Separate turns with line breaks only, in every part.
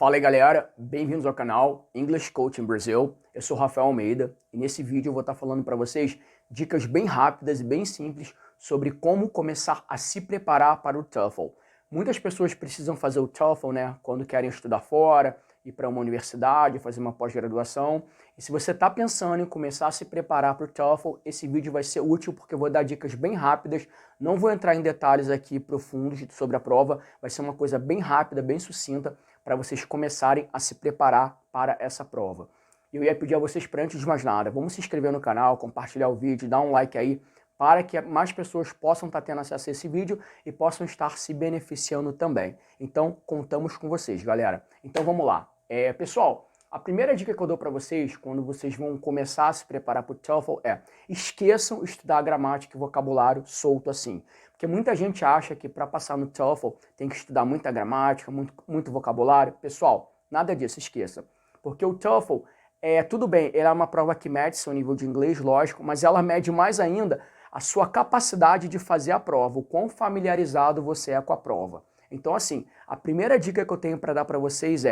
Fala aí galera, bem-vindos ao canal English Coaching Brasil. Eu sou o Rafael Almeida e nesse vídeo eu vou estar falando para vocês dicas bem rápidas e bem simples sobre como começar a se preparar para o TOEFL. Muitas pessoas precisam fazer o TOEFL, né, quando querem estudar fora, ir para uma universidade, fazer uma pós-graduação. E se você está pensando em começar a se preparar para o TOEFL, esse vídeo vai ser útil porque eu vou dar dicas bem rápidas. Não vou entrar em detalhes aqui profundos sobre a prova, vai ser uma coisa bem rápida, bem sucinta, para vocês começarem a se preparar para essa prova. Eu ia pedir a vocês, para antes de mais nada, vamos se inscrever no canal, compartilhar o vídeo, dar um like aí, para que mais pessoas possam estar tendo acesso a esse vídeo e possam estar se beneficiando também. Então, contamos com vocês, galera. Então, vamos lá. Pessoal, a primeira dica que eu dou para vocês, quando vocês vão começar a se preparar para o TOEFL, esqueçam estudar gramática e vocabulário solto assim. Porque muita gente acha que para passar no TOEFL tem que estudar muita gramática, muito vocabulário. Pessoal, nada disso, esqueça. Porque o TOEFL, tudo bem, ele é uma prova que mede seu nível de inglês, lógico, mas ela mede mais ainda a sua capacidade de fazer a prova, o quão familiarizado você é com a prova. Então, assim, a primeira dica que eu tenho para dar para vocês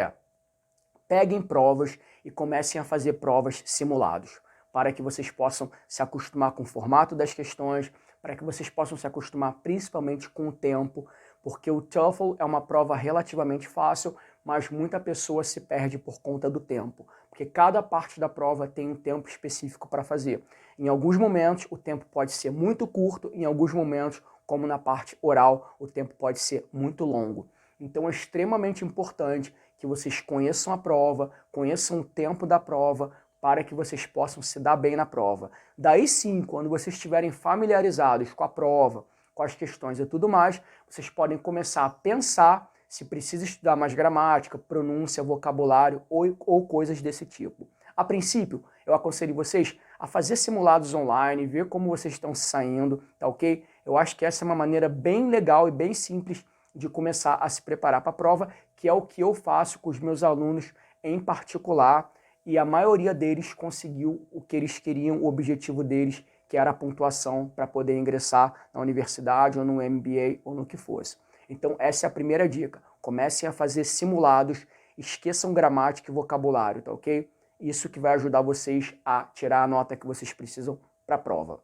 peguem provas e comecem a fazer provas simulados, para que vocês possam se acostumar com o formato das questões, para que vocês possam se acostumar principalmente com o tempo, porque o TOEFL é uma prova relativamente fácil, mas muita pessoa se perde por conta do tempo, porque cada parte da prova tem um tempo específico para fazer. Em alguns momentos o tempo pode ser muito curto, em alguns momentos, como na parte oral, o tempo pode ser muito longo. Então é extremamente importante que vocês conheçam a prova, conheçam o tempo da prova, para que vocês possam se dar bem na prova. Daí sim, quando vocês estiverem familiarizados com a prova, com as questões e tudo mais, vocês podem começar a pensar se precisa estudar mais gramática, pronúncia, vocabulário ou coisas desse tipo. A princípio, eu aconselho vocês a fazer simulados online, ver como vocês estão se saindo, tá ok? Eu acho que essa é uma maneira bem legal e bem simples de começar a se preparar para a prova, que é o que eu faço com os meus alunos em particular, e a maioria deles conseguiu o que eles queriam, o objetivo deles, que era a pontuação para poder ingressar na universidade ou no MBA ou no que fosse. Então essa é a primeira dica. Comecem a fazer simulados, esqueçam gramática e vocabulário, tá ok? Isso que vai ajudar vocês a tirar a nota que vocês precisam para a prova.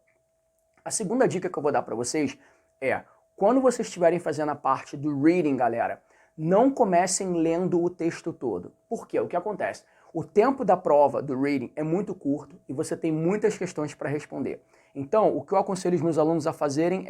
A segunda dica que eu vou dar para vocês quando vocês estiverem fazendo a parte do reading, galera, não comecem lendo o texto todo. Por quê? O que acontece? O tempo da prova do reading é muito curto e você tem muitas questões para responder. Então, o que eu aconselho os meus alunos a fazerem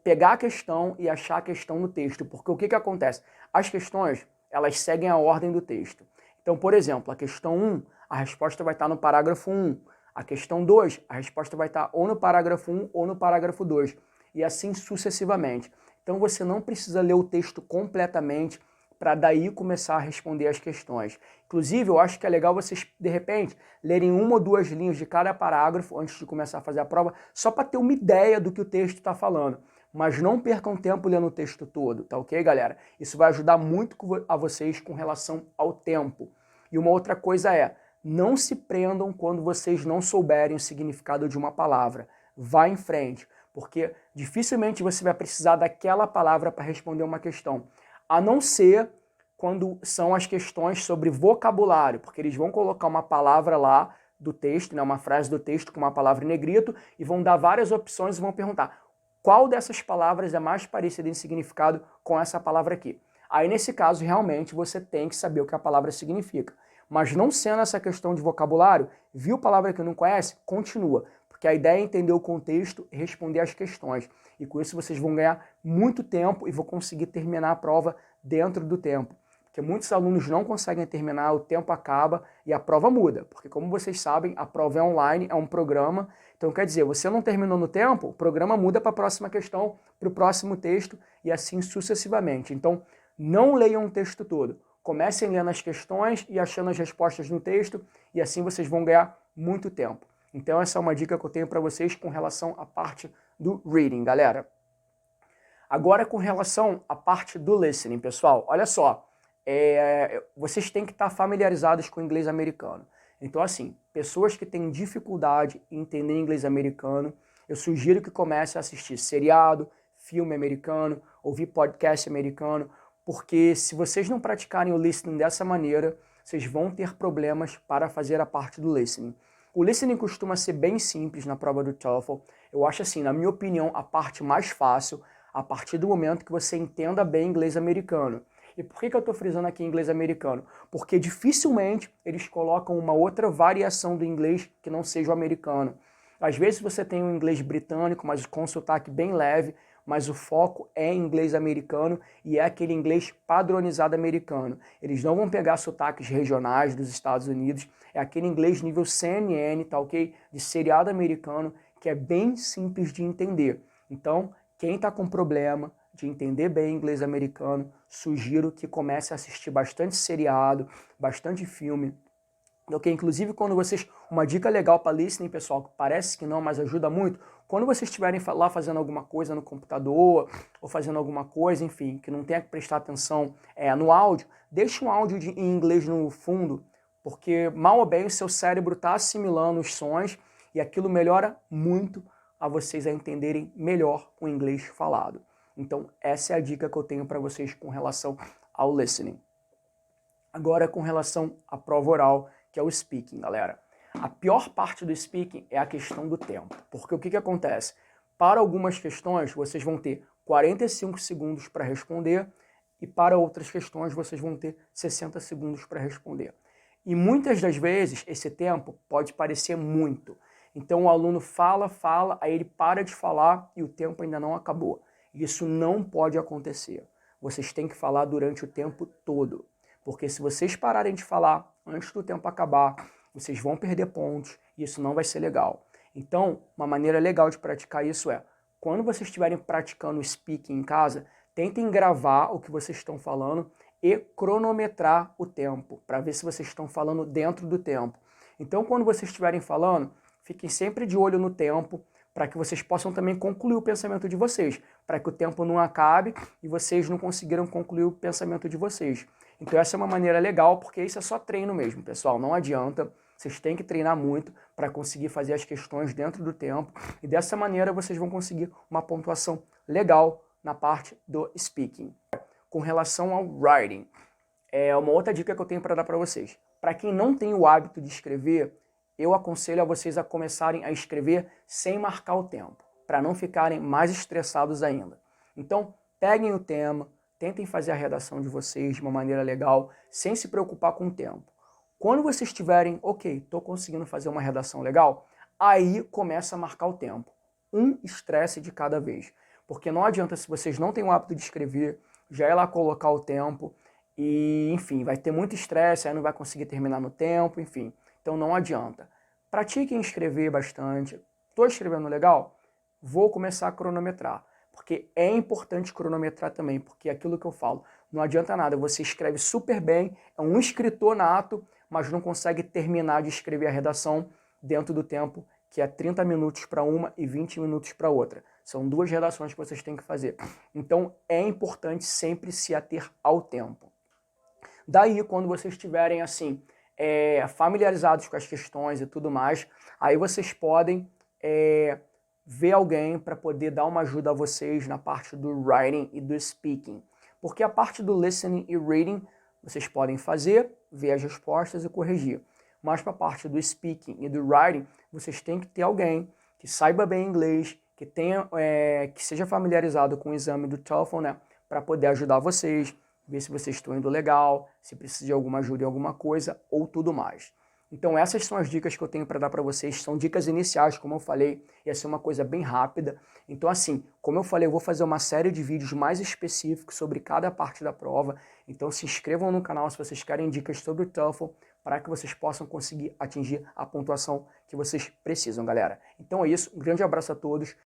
pegar a questão e achar a questão no texto, porque o que acontece? As questões, elas seguem a ordem do texto. Então, por exemplo, a questão 1, a resposta vai estar no parágrafo 1. A questão 2, a resposta vai estar ou no parágrafo 1 ou no parágrafo 2. E assim sucessivamente. Então você não precisa ler o texto completamente para daí começar a responder as questões. Inclusive, eu acho que é legal vocês, de repente, lerem uma ou duas linhas de cada parágrafo antes de começar a fazer a prova, só para ter uma ideia do que o texto está falando. Mas não percam tempo lendo o texto todo, tá ok, galera? Isso vai ajudar muito a vocês com relação ao tempo. E uma outra coisa não se prendam quando vocês não souberem o significado de uma palavra. Vá em frente, porque dificilmente você vai precisar daquela palavra para responder uma questão, a não ser quando são as questões sobre vocabulário, porque eles vão colocar uma palavra lá do texto, né, uma frase do texto com uma palavra em negrito, e vão dar várias opções e vão perguntar qual dessas palavras é mais parecida em significado com essa palavra aqui. Aí, nesse caso, realmente você tem que saber o que a palavra significa. Mas não sendo essa questão de vocabulário, viu palavra que não conhece? Continua. Porque a ideia é entender o contexto e responder as questões. E com isso vocês vão ganhar muito tempo e vão conseguir terminar a prova dentro do tempo. Porque muitos alunos não conseguem terminar, o tempo acaba e a prova muda. Porque como vocês sabem, a prova é online, é um programa. Então quer dizer, você não terminou no tempo, o programa muda para a próxima questão, para o próximo texto e assim sucessivamente. Então não leiam o texto todo. Comecem lendo as questões e achando as respostas no texto e assim vocês vão ganhar muito tempo. Então essa é uma dica que eu tenho para vocês com relação à parte do reading, galera. Agora com relação à parte do listening, pessoal, olha só, vocês têm que estar familiarizados com o inglês americano. Então assim, pessoas que têm dificuldade em entender inglês americano, eu sugiro que comecem a assistir seriado, filme americano, ouvir podcast americano, porque se vocês não praticarem o listening dessa maneira, vocês vão ter problemas para fazer a parte do listening. O listening costuma ser bem simples na prova do TOEFL. Eu acho assim, na minha opinião, a parte mais fácil, a partir do momento que você entenda bem inglês americano. E por que eu estou frisando aqui inglês americano? Porque dificilmente eles colocam uma outra variação do inglês que não seja o americano. Às vezes você tem um inglês britânico, mas com sotaque bem leve, mas o foco é inglês americano e é aquele inglês padronizado americano. Eles não vão pegar sotaques regionais dos Estados Unidos, é aquele inglês nível CNN, tá ok? De seriado americano, que é bem simples de entender. Então, quem está com problema de entender bem inglês americano, sugiro que comece a assistir bastante seriado, bastante filme. Ok, inclusive quando vocês, uma dica legal para listening, pessoal, que parece que não, mas ajuda muito, quando vocês estiverem lá fazendo alguma coisa no computador, ou fazendo alguma coisa, enfim, que não tenha que prestar atenção no áudio, deixe um áudio em inglês no fundo, porque mal ou bem o seu cérebro está assimilando os sons e aquilo melhora muito a vocês a entenderem melhor o inglês falado. Então essa é a dica que eu tenho para vocês com relação ao listening. Agora com relação à prova oral, que é o speaking, galera. A pior parte do speaking é a questão do tempo, porque o que acontece? Para algumas questões, vocês vão ter 45 segundos para responder e para outras questões, vocês vão ter 60 segundos para responder. E muitas das vezes, esse tempo pode parecer muito. Então, o aluno fala, aí ele para de falar e o tempo ainda não acabou. Isso não pode acontecer. Vocês têm que falar durante o tempo todo. Porque se vocês pararem de falar antes do tempo acabar, vocês vão perder pontos e isso não vai ser legal. Então, uma maneira legal de praticar isso é, quando vocês estiverem praticando o speaking em casa, tentem gravar o que vocês estão falando e cronometrar o tempo, para ver se vocês estão falando dentro do tempo. Então, quando vocês estiverem falando, fiquem sempre de olho no tempo, para que vocês possam também concluir o pensamento de vocês, para que o tempo não acabe e vocês não conseguiram concluir o pensamento de vocês. Então essa é uma maneira legal, porque isso é só treino mesmo, pessoal, não adianta, vocês têm que treinar muito para conseguir fazer as questões dentro do tempo, e dessa maneira vocês vão conseguir uma pontuação legal na parte do speaking. Com relação ao writing, é uma outra dica que eu tenho para dar para vocês. Para quem não tem o hábito de escrever, eu aconselho a vocês a começarem a escrever sem marcar o tempo, para não ficarem mais estressados ainda. Então, peguem o tema, tentem fazer a redação de vocês de uma maneira legal, sem se preocupar com o tempo. Quando vocês tiverem, ok, estou conseguindo fazer uma redação legal, aí começa a marcar o tempo. Um estresse de cada vez. Porque não adianta, se vocês não têm o hábito de escrever, já ir lá colocar o tempo e, enfim, vai ter muito estresse, aí não vai conseguir terminar no tempo, enfim. Então não adianta. Pratiquem escrever bastante. Estou escrevendo legal? Vou começar a cronometrar. Porque é importante cronometrar também, porque é aquilo que eu falo, não adianta nada, você escreve super bem, é um escritor nato, mas não consegue terminar de escrever a redação dentro do tempo, que é 30 minutos para uma e 20 minutos para outra. São duas redações que vocês têm que fazer. Então é importante sempre se ater ao tempo. Daí, quando vocês estiverem assim, familiarizados com as questões e tudo mais, aí vocês podem ver alguém para poder dar uma ajuda a vocês na parte do writing e do speaking. Porque a parte do listening e reading vocês podem fazer, ver as respostas e corrigir. Mas para a parte do speaking e do writing, vocês têm que ter alguém que saiba bem inglês, que tenha, que seja familiarizado com o exame do TOEFL, né, para poder ajudar vocês, ver se vocês estão indo legal, se precisa de alguma ajuda em alguma coisa ou tudo mais. Então essas são as dicas que eu tenho para dar para vocês, são dicas iniciais, como eu falei, ia ser uma coisa bem rápida. Então assim, como eu falei, eu vou fazer uma série de vídeos mais específicos sobre cada parte da prova, então se inscrevam no canal se vocês querem dicas sobre o TOEFL, para que vocês possam conseguir atingir a pontuação que vocês precisam, galera. Então é isso, um grande abraço a todos,